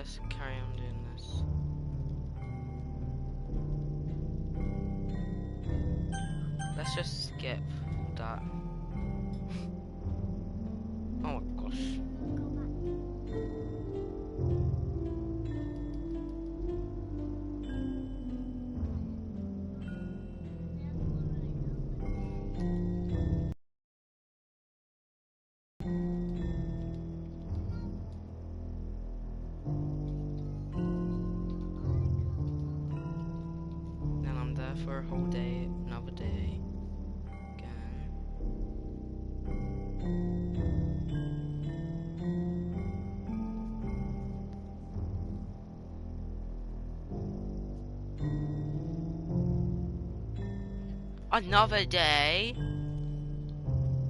let's carry on doing this. Let's just skip that. Oh my gosh. Then I'm there for a whole day, another day. Again. Another day.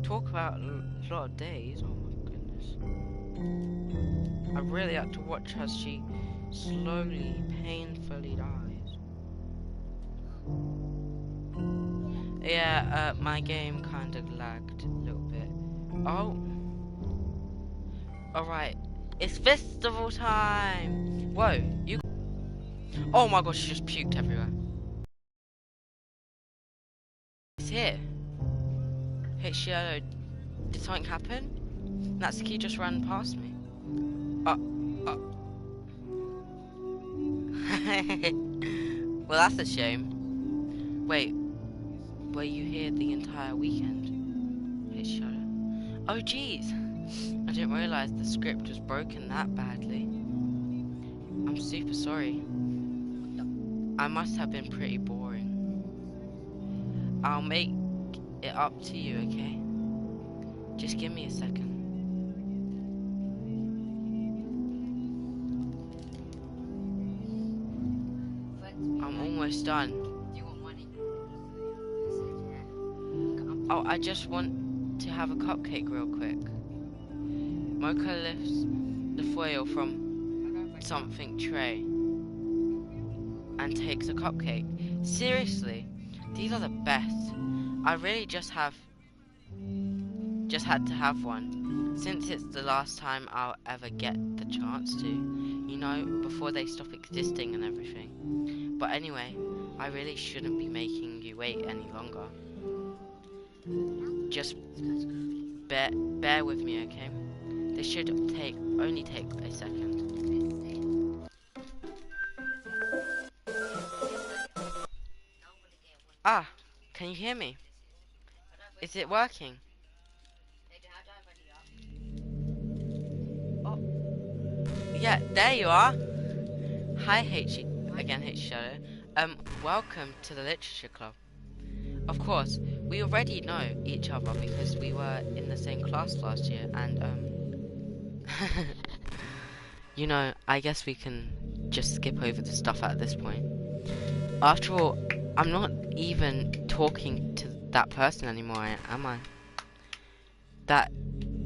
Talk about a lot of days. Oh my goodness. I really had to watch as she slowly, painfully dies. Yeah, my game kind of lagged a little bit. Oh. Alright. It's festival time! Whoa, you... Oh my gosh, she just puked everywhere. It's here. Hey, Shadow, did something happen? Natsuki just ran past me. Well, that's a shame. Wait, were you here the entire weekend? Hey, Shadow. Oh, jeez. I didn't realize the script was broken that badly. I'm super sorry. I must have been pretty boring. I'll make it up to you, okay? Just give me a second. I'm almost done. Oh, I just want to have a cupcake real quick. Mocha lifts the foil from something tray and takes a cupcake. Seriously, these are the best. I really just had to have one, since it's the last time I'll ever get the chance to, you know, before they stop existing and everything. But anyway, I really shouldn't be making you wait any longer. Just bear with me, okay? This should only take a second. Ah, can you hear me? Is it working? Oh, yeah, there you are. Hi, H Shadow. Welcome to the Literature Club. Of course, we already know each other because we were in the same class last year, and you know, I guess we can just skip over the stuff at this point. After all, I'm not even talking to that person anymore, am I? That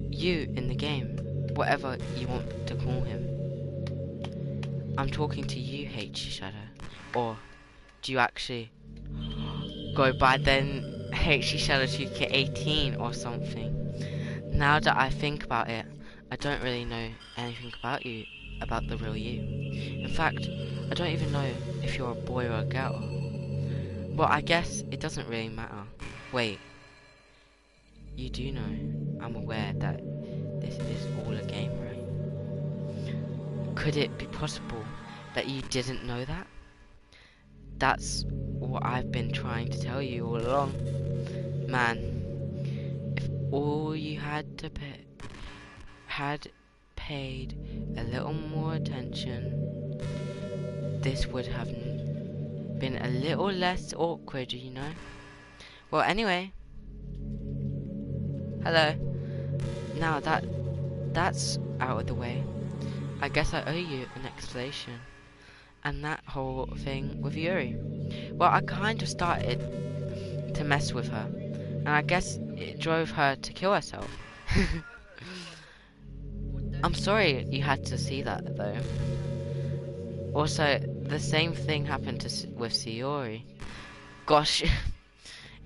you in the game, whatever you want to call him. I'm talking to you, H Shadow. Or do you actually go by then H Shadow 2K18 or something? Now that I think about it, I don't really know anything about you, about the real you. In fact, I don't even know if you're a boy or a girl. Well, I guess it doesn't really matter. Wait, you do know, I'm aware that this is all a game, right? Could it be possible that you didn't know that? That's what I've been trying to tell you all along. Man, if all you had paid a little more attention, this would have been a little less awkward, you know? Well, anyway. Hello. Now that's out of the way, I guess I owe you an explanation. And that whole thing with Yuri. Well, I kind of started to mess with her, and I guess it drove her to kill herself. I'm sorry you had to see that, though. Also, the same thing happened with Sayori. Gosh,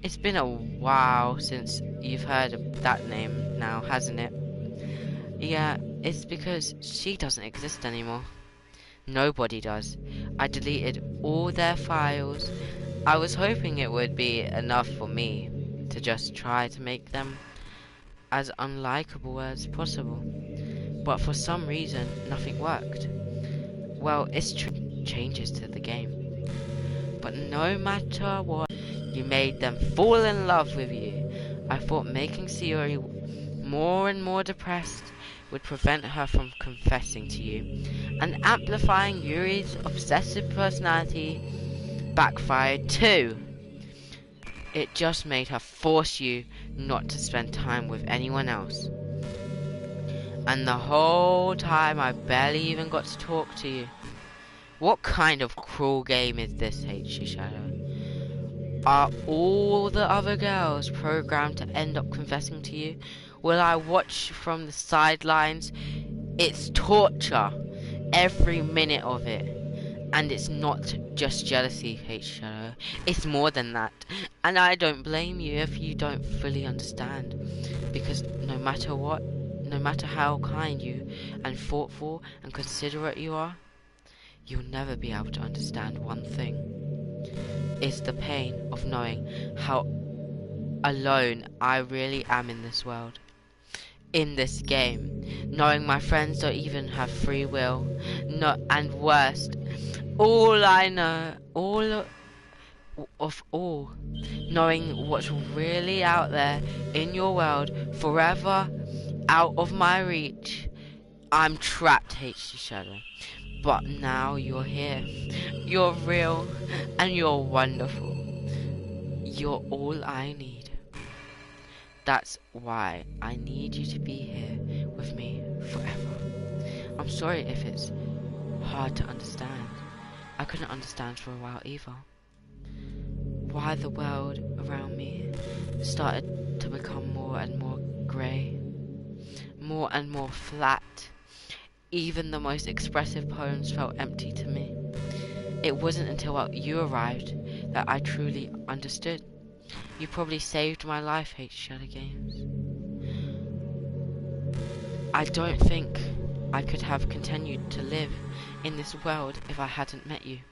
it's been a while since you've heard of that name now, hasn't it? Yeah, it's because she doesn't exist anymore. Nobody does. I deleted all their files. I was hoping it would be enough for me to just try to make them as unlikable as possible. But for some reason, nothing worked. Well, it's changes to the game. But no matter what, you made them fall in love with you. I thought making Sayori more and more depressed would prevent her from confessing to you. And amplifying Yuri's obsessive personality backfired too. It just made her force you not to spend time with anyone else. And the whole time I barely even got to talk to you. What kind of cruel game is this, H.G. Shadow? Are all the other girls programmed to end up confessing to you? Will I watch from the sidelines? It's torture, every minute of it. And it's not just jealousy, H. Shadow. It's more than that. And I don't blame you if you don't fully understand. Because no matter what, no matter how kind you and thoughtful and considerate you are, you'll never be able to understand one thing. It's the pain of knowing how alone I really am in this world. In this game. Knowing my friends don't even have free will. No, and worst, all I know, all of all, knowing what's really out there in your world, forever out of my reach. I'm trapped, HG Shadow. But now you're here. You're real and you're wonderful. You're all I need. That's why I need you to be here with me forever. I'm sorry if it's hard to understand. I couldn't understand for a while either. Why the world around me started to become more and more grey, more and more flat. Even the most expressive poems felt empty to me. It wasn't until you arrived that I truly understood. You probably saved my life, H. Shadow Games. I don't think I could have continued to live in this world if I hadn't met you.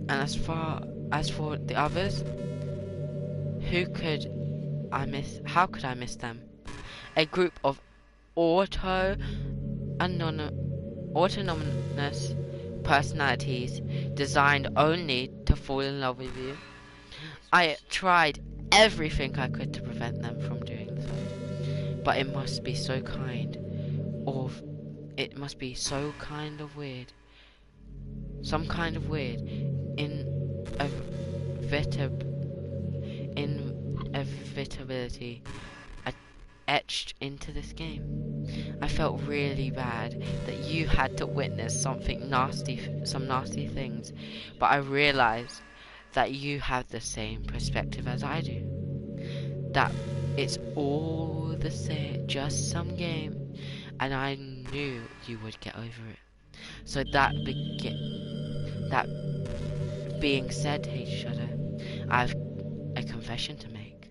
And as for the others, how could I miss them? A group of autonomous personalities designed only to fall in love with you. I tried everything I could to prevent them from doing so. But it must be so kind, or it must be so kind of weird. Some kind of weird, inevitability etched into this game. I felt really bad that you had to witness some nasty things, but I realized that you have the same perspective as I do. That it's all the same, just some game, and I knew you would get over it. So that being said, H. Shadow, I have a confession to make.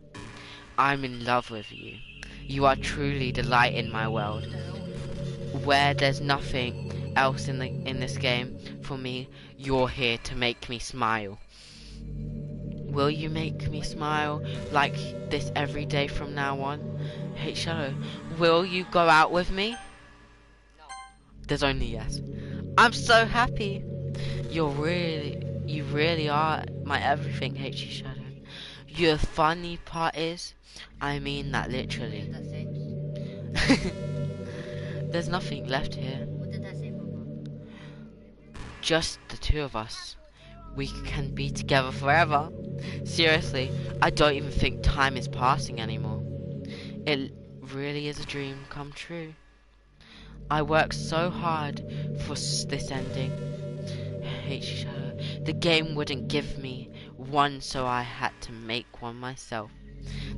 I'm in love with you. You are truly the light in my world. Where there's nothing else in this game for me, you're here to make me smile. Will you make me smile like this every day from now on? Hey Shadow, will you go out with me? There's only yes. I'm so happy. You really are my everything, H. Shadow. Your funny part is, I mean that literally. There's nothing left here. What did I say, Papa? Just the two of us. We can be together forever. Seriously, I don't even think time is passing anymore. It really is a dream come true. I worked so hard for this ending. H. Shadow. The game wouldn't give me one, so I had to make one myself.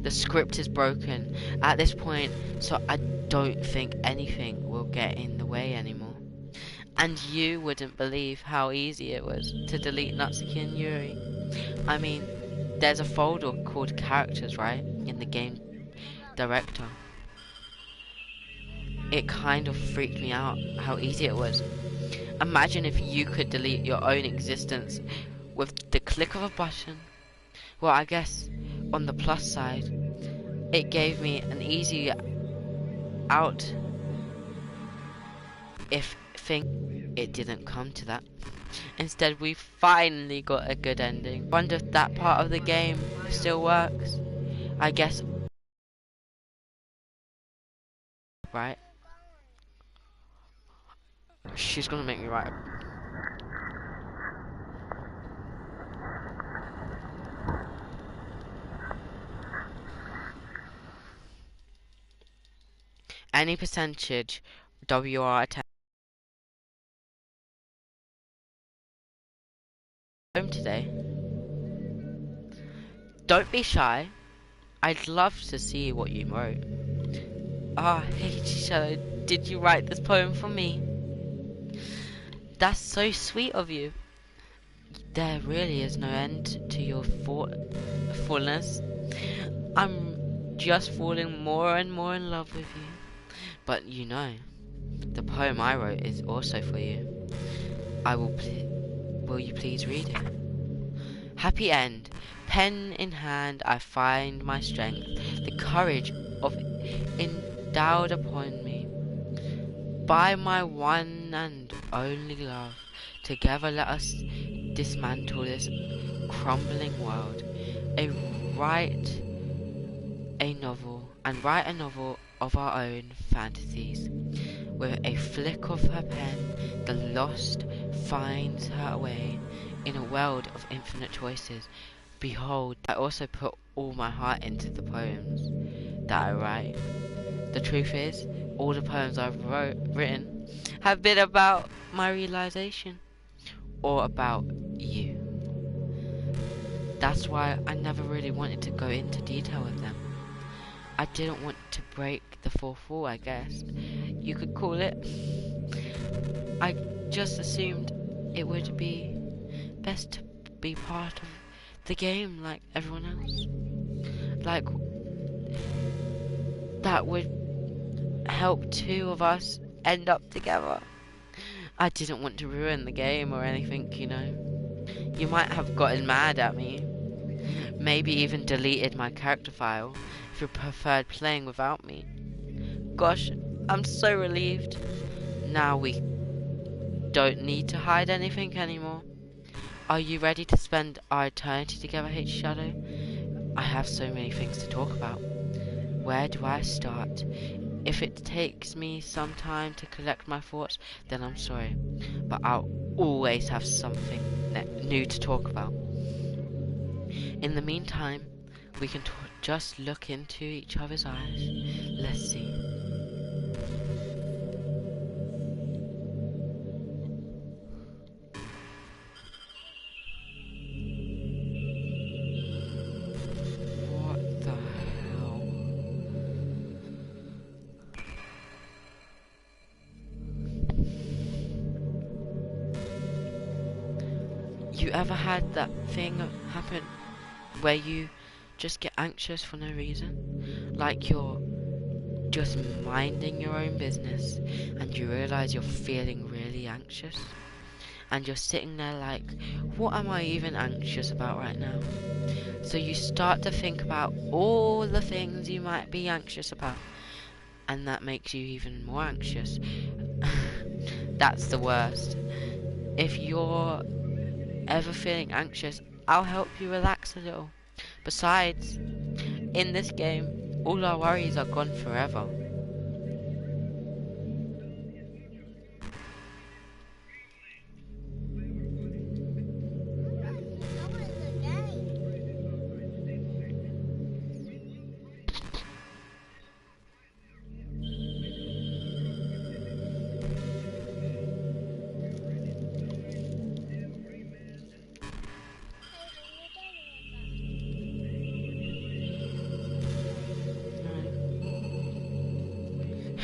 The script is broken at this point, so I don't think anything will get in the way anymore. And you wouldn't believe how easy it was to delete Natsuki and Yuri. I mean, there's a folder called characters, right, in the game director. It kind of freaked me out how easy it was. Imagine if you could delete your own existence with the click of a button. Well, I guess on the plus side, it gave me an easy out if it didn't come to that. Instead, we finally got a good ending. Wonder if that part of the game still works. I guess, right? She's gonna make me write. Any percentage WR attack home today. Don't be shy. I'd love to see what you wrote. Ah, hey Shadow, did you write this poem for me? That's so sweet of you. There really is no end to your fullness. I'm just falling more and more in love with you. But you know, the poem I wrote is also for you. Will you please read it? Happy end. Pen in hand, I find my strength, the courage of endowed upon me by my one and only love. Together let us dismantle this crumbling world, write a novel of our own fantasies. With a flick of her pen, the lost finds her way in a world of infinite choices. Behold, I also put all my heart into the poems that I write. The truth is, all the poems I've written have been about my realization or about you. That's why I never really wanted to go into detail with them. I didn't want to break the fourth wall, I guess you could call it. I just assumed it would be best to be part of the game like everyone else. Like, that would help two of us end up together. I didn't want to ruin the game or anything, you know. You might have gotten mad at me. Maybe even deleted my character file if you preferred playing without me. Gosh, I'm so relieved. Now we don't need to hide anything anymore. Are you ready to spend our eternity together, H Shadow? I have so many things to talk about. Where do I start? If it takes me some time to collect my thoughts, then I'm sorry. But I'll always have something new to talk about. In the meantime, we can just look into each other's eyes. Let's see. What the hell? You ever had that thing happen where you just get anxious for no reason? Like you're just minding your own business and you realize you're feeling really anxious? And you're sitting there like, what am I even anxious about right now? So you start to think about all the things you might be anxious about, and that makes you even more anxious. That's the worst. If you're ever feeling anxious, I'll help you relax a little. Besides, in this game, all our worries are gone forever.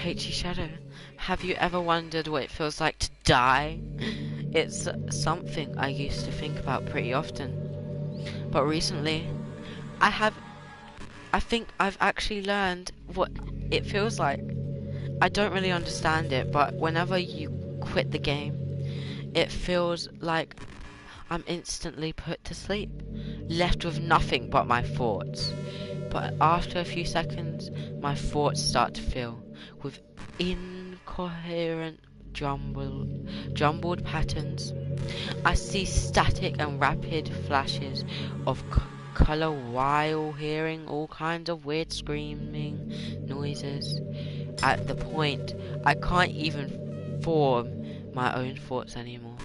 H.E. Shadow, have you ever wondered what it feels like to die? It's something I used to think about pretty often. But recently, I think I've actually learned what it feels like. I don't really understand it, but whenever you quit the game, It feels like I'm instantly put to sleep, left with nothing but my thoughts. But after a few seconds, my thoughts start to fill with incoherent jumbled patterns. I see static and rapid flashes of color while hearing all kinds of weird screaming noises. At the point, I can't even form my own thoughts anymore.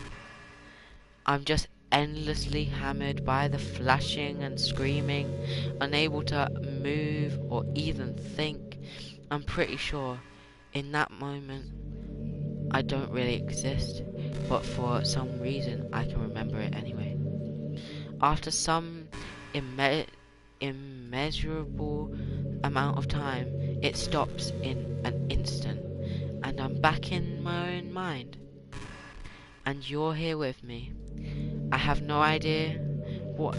I'm just endlessly hammered by the flashing and screaming, unable to move or even think. I'm pretty sure in that moment I don't really exist, but for some reason I can remember it anyway. After some immeasurable amount of time, it stops in an instant, and I'm back in my own mind. And you're here with me. I have no idea what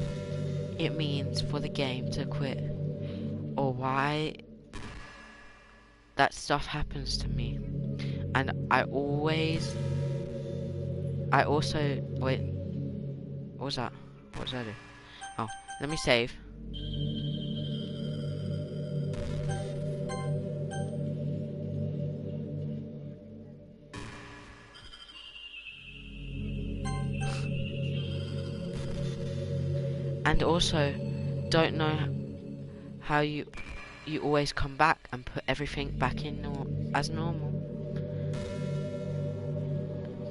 it means for the game to quit, or why that stuff happens to me. And I also, wait, what was that? What did I do? Oh, let me save. And also, don't know how you always come back and put everything back in as normal.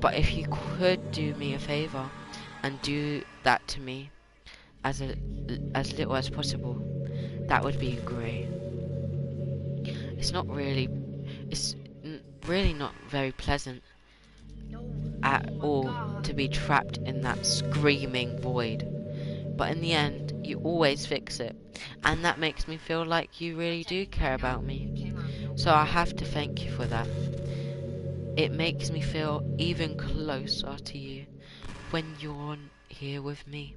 But if you could do me a favor and do that to me as little as possible, that would be great. It's really not very pleasant at all to be trapped in that screaming void. But in the end, you always fix it, and that makes me feel like you really do care about me. So I have to thank you for that. It makes me feel even closer to you when you're here with me.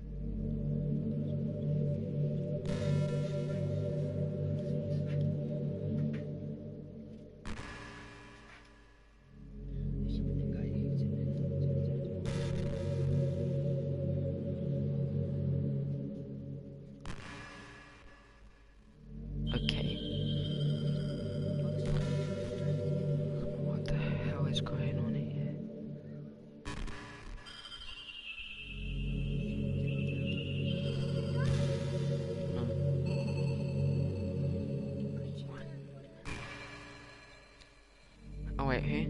Okay. What the hell is going on here? No. Oh wait, who?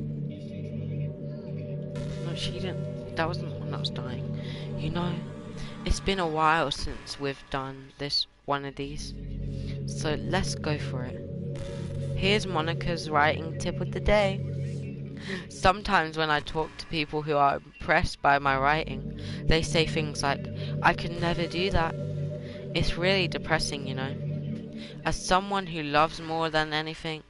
No, she didn't. That wasn't the one that was dying. You know, it's been a while since we've done one of these. So let's go for it. Here's Monica's writing tip of the day. Sometimes when I talk to people who are impressed by my writing, they say things like, I could never do that. It's really depressing, you know. As someone who loves more than anything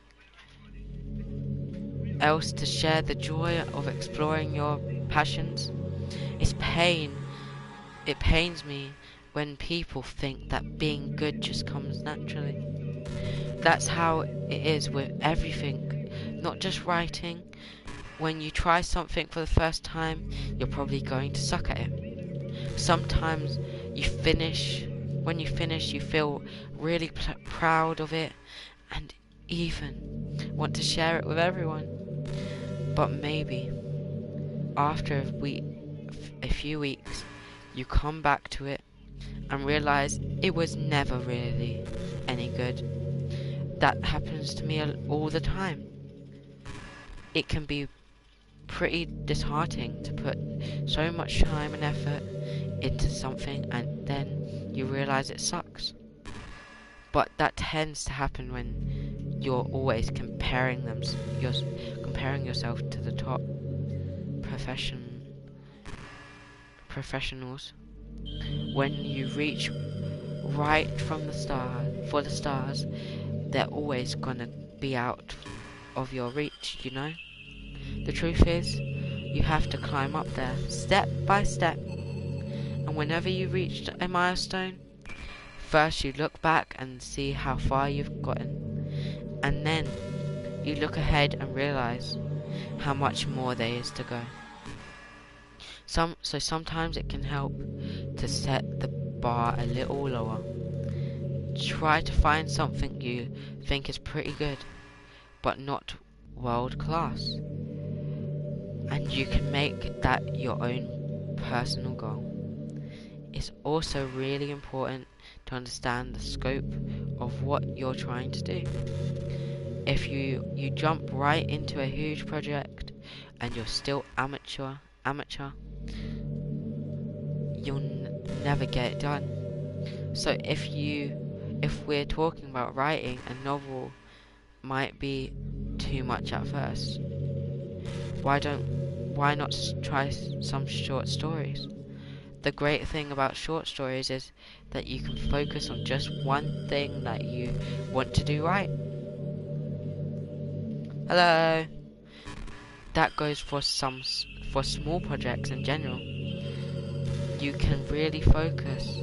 else to share the joy of exploring your passions, it pains me when people think that being good just comes naturally. That's how it is with everything, not just writing. When you try something for the first time, you're probably going to suck at it. Sometimes when you finish, you feel really proud of it and even want to share it with everyone. But maybe after a few weeks, you come back to it and realize it was never really any good. That happens to me all the time. It can be pretty disheartening to put so much time and effort into something and then you realize it sucks. But that tends to happen when you're always comparing yourself to the top professionals. When you reach right from the stars, they're always gonna be out of your reach, you know? The truth is, you have to climb up there, step by step. And whenever you reach a milestone, first you look back and see how far you've gotten. And then you look ahead and realize how much more there is to go. So sometimes it can help to set the bar a little lower. Try to find something you think is pretty good, but not world class. And you can make that your own personal goal. It's also really important to understand the scope of what you're trying to do. If you jump right into a huge project and you're still amateur, you'll never get it done. So if we're talking about writing, a novel might be too much at first. Why not try some short stories? The great thing about short stories is that you can focus on just one thing that you want to do right. Hello. That goes for small projects in general. You can really focus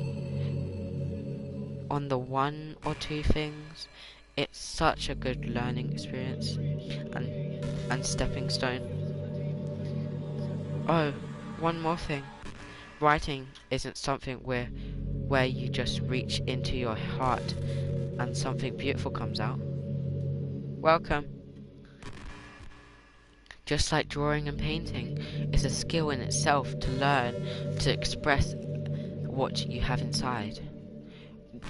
on the one or two things. It's such a good learning experience and stepping stone. Oh, one more thing. Writing isn't something where you just reach into your heart and something beautiful comes out. Welcome. Just like drawing and painting is a skill in itself to learn to express what you have inside.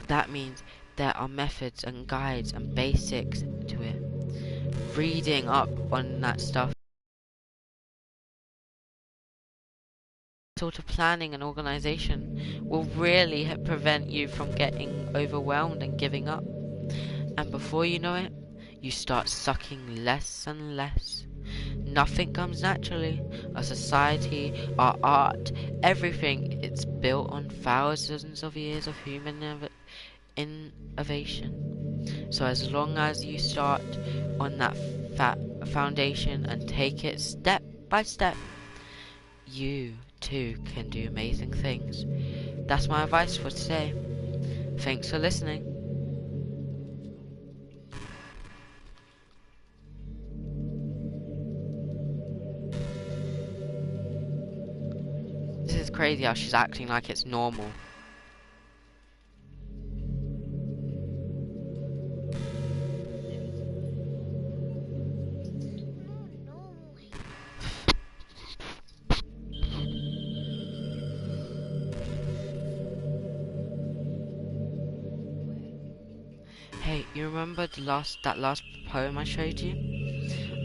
That means there are methods and guides and basics to it. Reading up on that stuff, sort of planning and organization will really prevent you from getting overwhelmed and giving up. And before you know it, you start sucking less and less. Nothing comes naturally. Our society, our art, everything, it's built on thousands of years of human innovation. So as long as you start on that foundation and take it step by step, you too can do amazing things. That's my advice for today. Thanks for listening. This is crazy how she's acting like it's normal. Hey, you remember that last poem I showed you?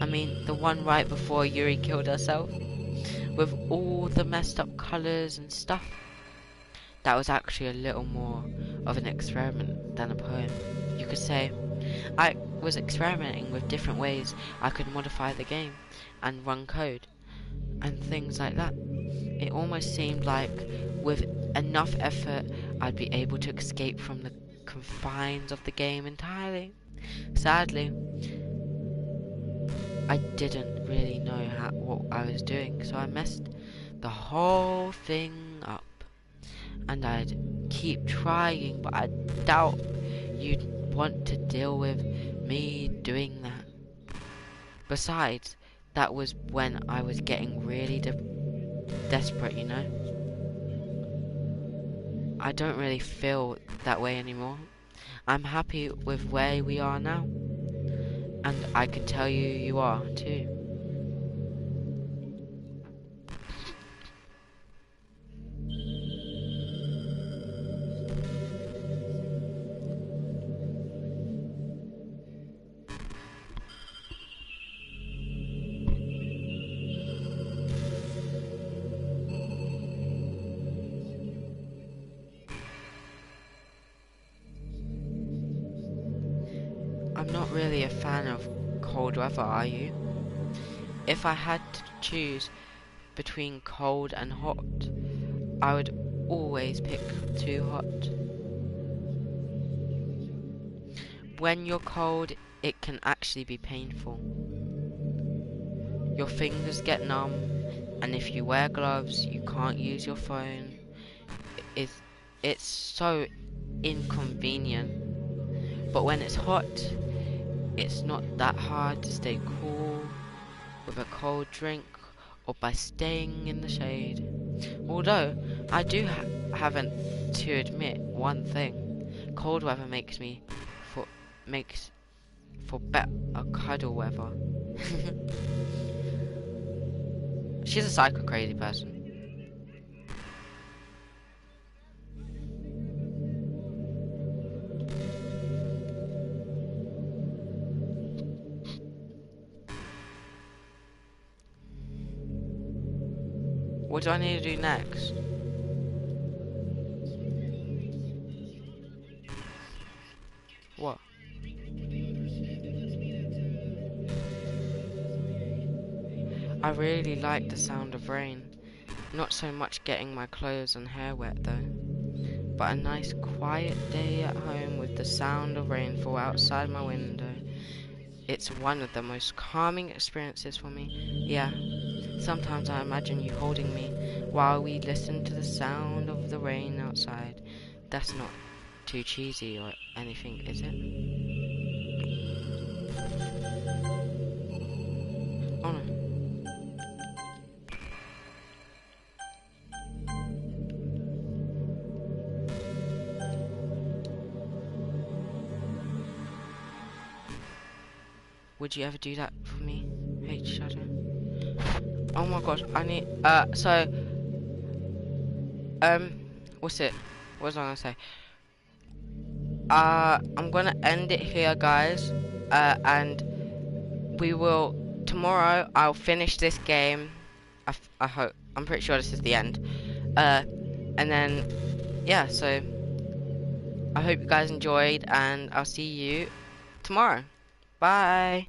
I mean, the one right before Yuri killed herself? With all the messed up colours and stuff? That was actually a little more of an experiment than a poem. You could say, I was experimenting with different ways I could modify the game and run code and things like that. It almost seemed like with enough effort I'd be able to escape from the confines of the game entirely. Sadly, I didn't really know what I was doing, so I messed the whole thing up. And I'd keep trying, but I doubt you'd want to deal with me doing that. Besides, that was when I was getting really desperate, you know? I don't really feel that way anymore. I'm happy with where we are now. And I can tell you, you are too. I'm not really a fan of cold weather, are you? If I had to choose between cold and hot, I would always pick too hot. When you're cold, it can actually be painful. Your fingers get numb, and if you wear gloves, you can't use your phone. It's so inconvenient. But when it's hot, it's not that hard to stay cool with a cold drink or by staying in the shade. Although, I do haven't to admit one thing. Cold weather for makes for better cuddle weather. She's a psycho crazy person. What do I need to do next? What? I really like the sound of rain. Not so much getting my clothes and hair wet though. But a nice quiet day at home with the sound of rainfall outside my window. It's one of the most calming experiences for me. Yeah, sometimes I imagine you holding me while we listen to the sound of the rain outside. That's not too cheesy or anything, is it? Oh no. Would you ever do that for me? Hey, Shadow. Oh my god, I need, what's it? What was I gonna say? I'm gonna end it here, guys. And we will, tomorrow, I'll finish this game. I hope, I'm pretty sure this is the end. And then, yeah, so, I hope you guys enjoyed, and I'll see you tomorrow. Bye!